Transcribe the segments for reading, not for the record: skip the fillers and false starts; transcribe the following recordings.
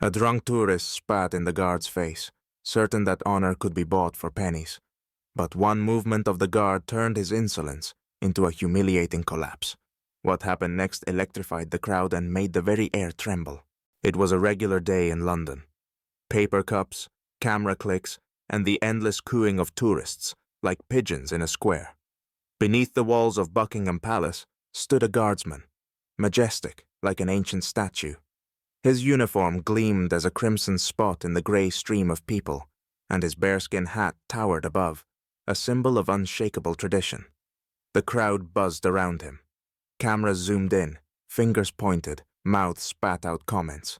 A drunk tourist spat in the guard's face, certain that honor could be bought for pennies. But one movement of the guard turned his insolence into a humiliating collapse. What happened next electrified the crowd and made the very air tremble. It was a regular day in London. Paper cups, camera clicks, and the endless cooing of tourists, like pigeons in a square. Beneath the walls of Buckingham Palace stood a guardsman, majestic like an ancient statue. His uniform gleamed as a crimson spot in the grey stream of people, and his bearskin hat towered above, a symbol of unshakable tradition. The crowd buzzed around him. Cameras zoomed in, fingers pointed, mouths spat out comments.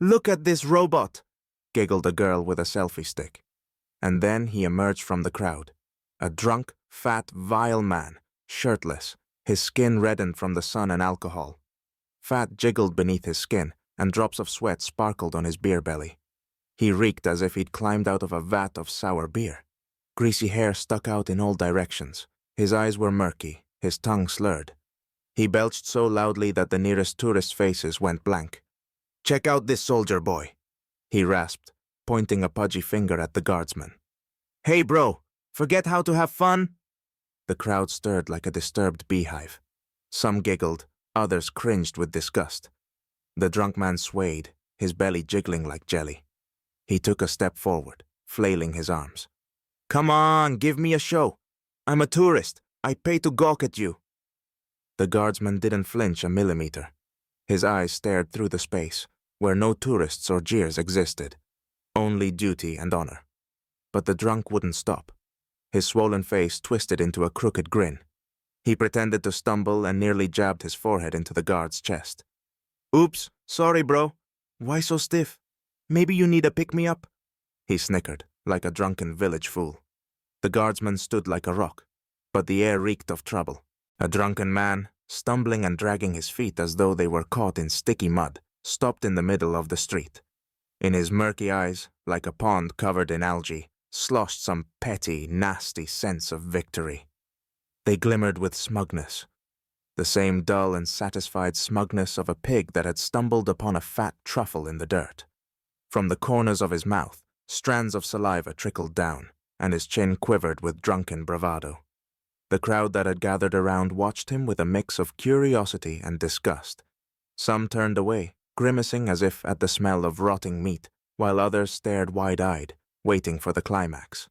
"Look at this robot!" giggled a girl with a selfie stick. And then he emerged from the crowd. A drunk, fat, vile man, shirtless, his skin reddened from the sun and alcohol. Fat jiggled beneath his skin, and drops of sweat sparkled on his beer belly. He reeked as if he'd climbed out of a vat of sour beer. Greasy hair stuck out in all directions. His eyes were murky, his tongue slurred. He belched so loudly that the nearest tourists' faces went blank. "Check out this soldier boy," he rasped, pointing a pudgy finger at the guardsman. "Hey bro, forget how to have fun?" The crowd stirred like a disturbed beehive. Some giggled, others cringed with disgust. The drunk man swayed, his belly jiggling like jelly. He took a step forward, flailing his arms. "Come on, give me a show. I'm a tourist. I pay to gawk at you." The guardsman didn't flinch a millimeter. His eyes stared through the space, where no tourists or jeers existed, only duty and honor. But the drunk wouldn't stop. His swollen face twisted into a crooked grin. He pretended to stumble and nearly jabbed his forehead into the guard's chest. "Oops, sorry bro. Why so stiff? Maybe you need a pick-me-up?" He snickered, like a drunken village fool. The guardsman stood like a rock, but the air reeked of trouble. A drunken man, stumbling and dragging his feet as though they were caught in sticky mud, stopped in the middle of the street. In his murky eyes, like a pond covered in algae, sloshed some petty, nasty sense of victory. They glimmered with smugness, the same dull and satisfied smugness of a pig that had stumbled upon a fat truffle in the dirt. From the corners of his mouth, strands of saliva trickled down, and his chin quivered with drunken bravado. The crowd that had gathered around watched him with a mix of curiosity and disgust. Some turned away, grimacing as if at the smell of rotting meat, while others stared wide-eyed, waiting for the climax.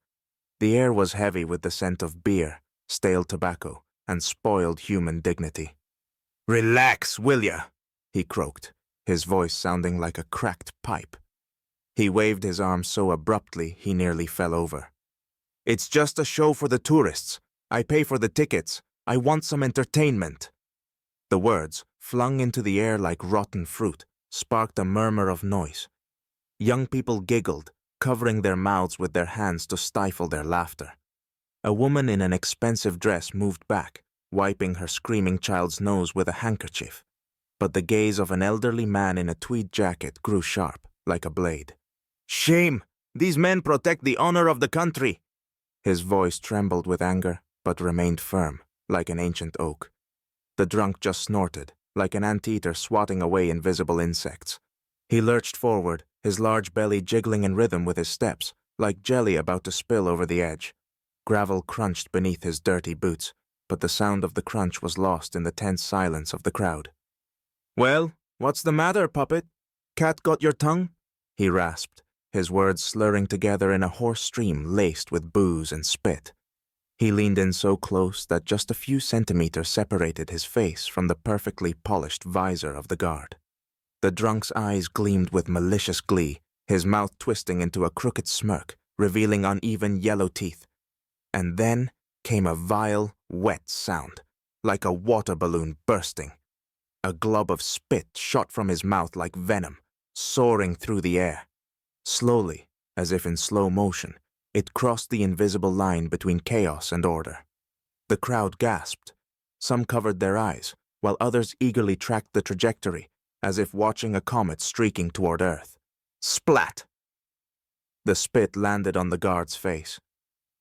The air was heavy with the scent of beer, stale tobacco, and spoiled human dignity. "Relax, will ya?" he croaked, his voice sounding like a cracked pipe. He waved his arm so abruptly he nearly fell over. "It's just a show for the tourists. I pay for the tickets. I want some entertainment." The words, flung into the air like rotten fruit, sparked a murmur of noise. Young people giggled, covering their mouths with their hands to stifle their laughter. A woman in an expensive dress moved back, wiping her screaming child's nose with a handkerchief. But the gaze of an elderly man in a tweed jacket grew sharp, like a blade. "Shame! These men protect the honor of the country!" His voice trembled with anger, but remained firm, like an ancient oak. The drunk just snorted, like an anteater swatting away invisible insects. He lurched forward, his large belly jiggling in rhythm with his steps, like jelly about to spill over the edge. Gravel crunched beneath his dirty boots, but the sound of the crunch was lost in the tense silence of the crowd. "Well, what's the matter, puppet? Cat got your tongue?" he rasped, his words slurring together in a hoarse stream laced with booze and spit. He leaned in so close that just a few centimeters separated his face from the perfectly polished visor of the guard. The drunk's eyes gleamed with malicious glee, his mouth twisting into a crooked smirk, revealing uneven yellow teeth. And then came a vile, wet sound, like a water balloon bursting. A glob of spit shot from his mouth like venom, soaring through the air. Slowly, as if in slow motion, it crossed the invisible line between chaos and order. The crowd gasped. Some covered their eyes, while others eagerly tracked the trajectory, as if watching a comet streaking toward Earth. Splat! The spit landed on the guard's face.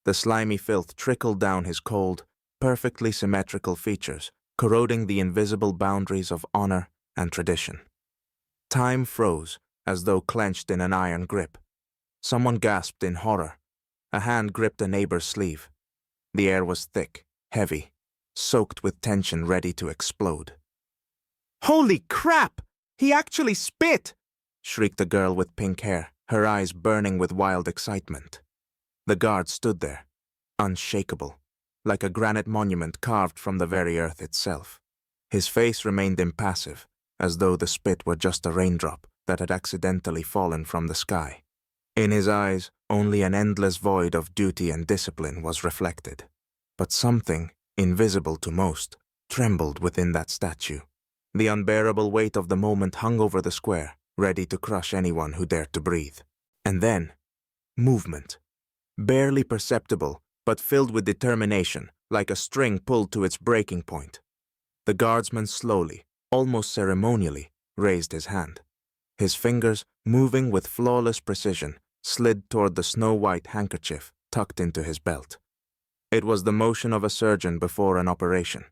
The slimy filth trickled down his cold, perfectly symmetrical features, corroding the invisible boundaries of honor and tradition. Time froze, as though clenched in an iron grip. Someone gasped in horror. A hand gripped a neighbor's sleeve. The air was thick, heavy, soaked with tension ready to explode. "Holy crap! He actually spit!" shrieked a girl with pink hair, her eyes burning with wild excitement. The guard stood there, unshakable, like a granite monument carved from the very earth itself. His face remained impassive, as though the spit were just a raindrop that had accidentally fallen from the sky. In his eyes, only an endless void of duty and discipline was reflected. But something, invisible to most, trembled within that statue. The unbearable weight of the moment hung over the square, ready to crush anyone who dared to breathe. And then, movement. Barely perceptible, but filled with determination, like a string pulled to its breaking point. The guardsman slowly, almost ceremonially, raised his hand. His fingers, moving with flawless precision, slid toward the snow-white handkerchief tucked into his belt. It was the motion of a surgeon before an operation,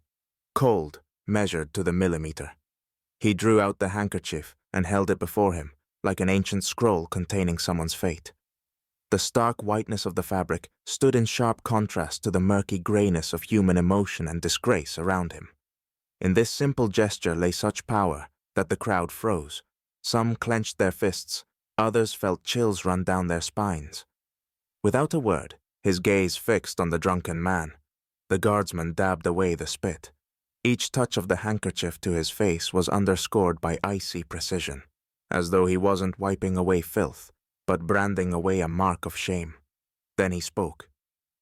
cold, measured to the millimeter. He drew out the handkerchief and held it before him, like an ancient scroll containing someone's fate. The stark whiteness of the fabric stood in sharp contrast to the murky grayness of human emotion and disgrace around him. In this simple gesture lay such power that the crowd froze. Some clenched their fists, others felt chills run down their spines. Without a word, his gaze fixed on the drunken man, the guardsman dabbed away the spit. Each touch of the handkerchief to his face was underscored by icy precision, as though he wasn't wiping away filth, but branding away a mark of shame. Then he spoke.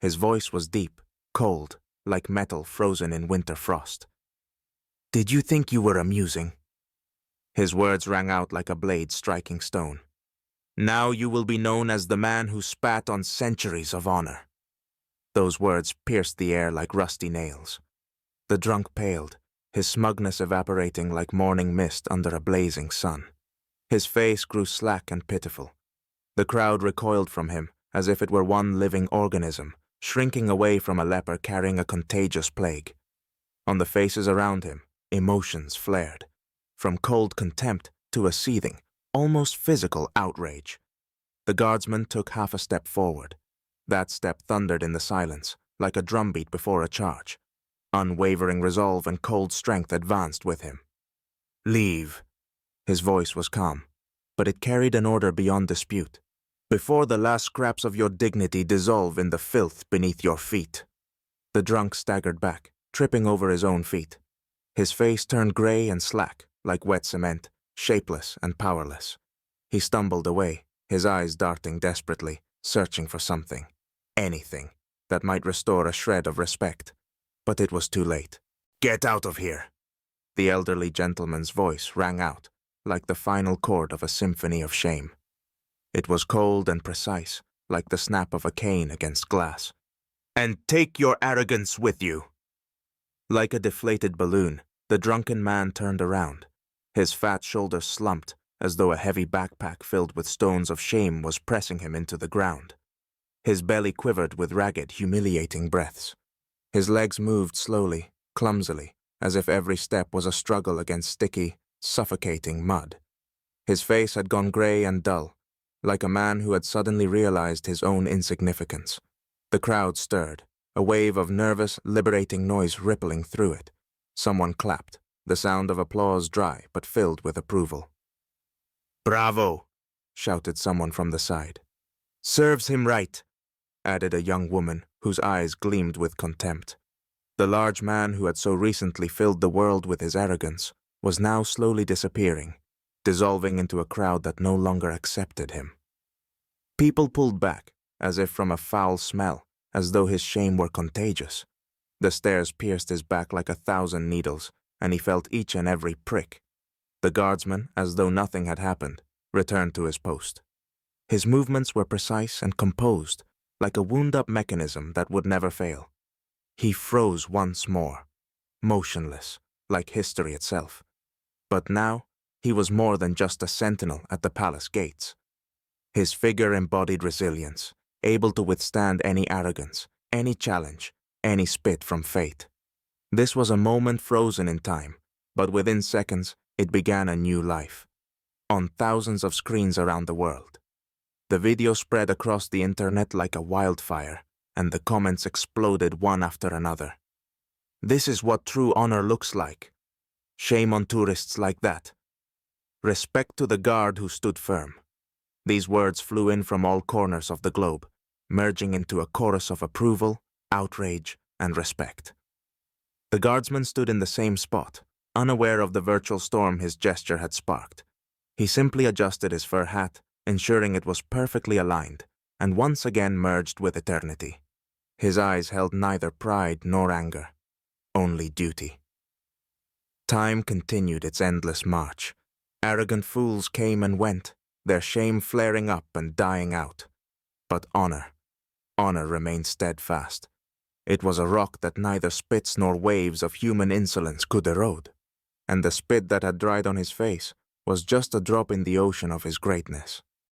His voice was deep, cold, like metal frozen in winter frost. "Did you think you were amusing?" His words rang out like a blade striking stone. "Now you will be known as the man who spat on centuries of honor." Those words pierced the air like rusty nails. The drunk paled, his smugness evaporating like morning mist under a blazing sun. His face grew slack and pitiful. The crowd recoiled from him as if it were one living organism, shrinking away from a leper carrying a contagious plague. On the faces around him, emotions flared, from cold contempt to a seething, almost physical outrage. The guardsman took half a step forward. That step thundered in the silence, like a drumbeat before a charge. Unwavering resolve and cold strength advanced with him. "Leave." His voice was calm, but it carried an order beyond dispute. "Before the last scraps of your dignity dissolve in the filth beneath your feet." The drunk staggered back, tripping over his own feet. His face turned gray and slack, like wet cement, shapeless and powerless. He stumbled away, his eyes darting desperately, searching for something, anything, that might restore a shred of respect. But it was too late. "Get out of here!" The elderly gentleman's voice rang out, like the final chord of a symphony of shame. It was cold and precise, like the snap of a cane against glass. "And take your arrogance with you!" Like a deflated balloon, the drunken man turned around. His fat shoulders slumped, as though a heavy backpack filled with stones of shame was pressing him into the ground. His belly quivered with ragged, humiliating breaths. His legs moved slowly, clumsily, as if every step was a struggle against sticky, suffocating mud. His face had gone gray and dull, like a man who had suddenly realized his own insignificance. The crowd stirred, a wave of nervous, liberating noise rippling through it. Someone clapped, the sound of applause dry but filled with approval. "Bravo!" shouted someone from the side. "Serves him right," added a young woman whose eyes gleamed with contempt. The large man who had so recently filled the world with his arrogance was now slowly disappearing, dissolving into a crowd that no longer accepted him. People pulled back, as if from a foul smell, as though his shame were contagious. The stares pierced his back like 1,000 needles, and he felt each and every prick. The guardsman, as though nothing had happened, returned to his post. His movements were precise and composed, like a wound-up mechanism that would never fail. He froze once more, motionless, like history itself. But now, he was more than just a sentinel at the palace gates. His figure embodied resilience, able to withstand any arrogance, any challenge, any spit from fate. This was a moment frozen in time, but within seconds, it began a new life. on thousands of screens around the world. The video spread across the internet like a wildfire, and the comments exploded one after another. This is what true honor looks like. Shame on tourists like that. Respect to the guard who stood firm. These words flew in from all corners of the globe, merging into a chorus of approval, outrage, and respect. The guardsman stood in the same spot, unaware of the virtual storm his gesture had sparked. He simply adjusted his fur hat, ensuring it was perfectly aligned, and once again merged with eternity. His eyes held neither pride nor anger, only duty. Time continued its endless march. Arrogant fools came and went, their shame flaring up and dying out. But honor remained steadfast. It was a rock that neither spits nor waves of human insolence could erode, and the spit that had dried on his face was just a drop in the ocean of his greatness.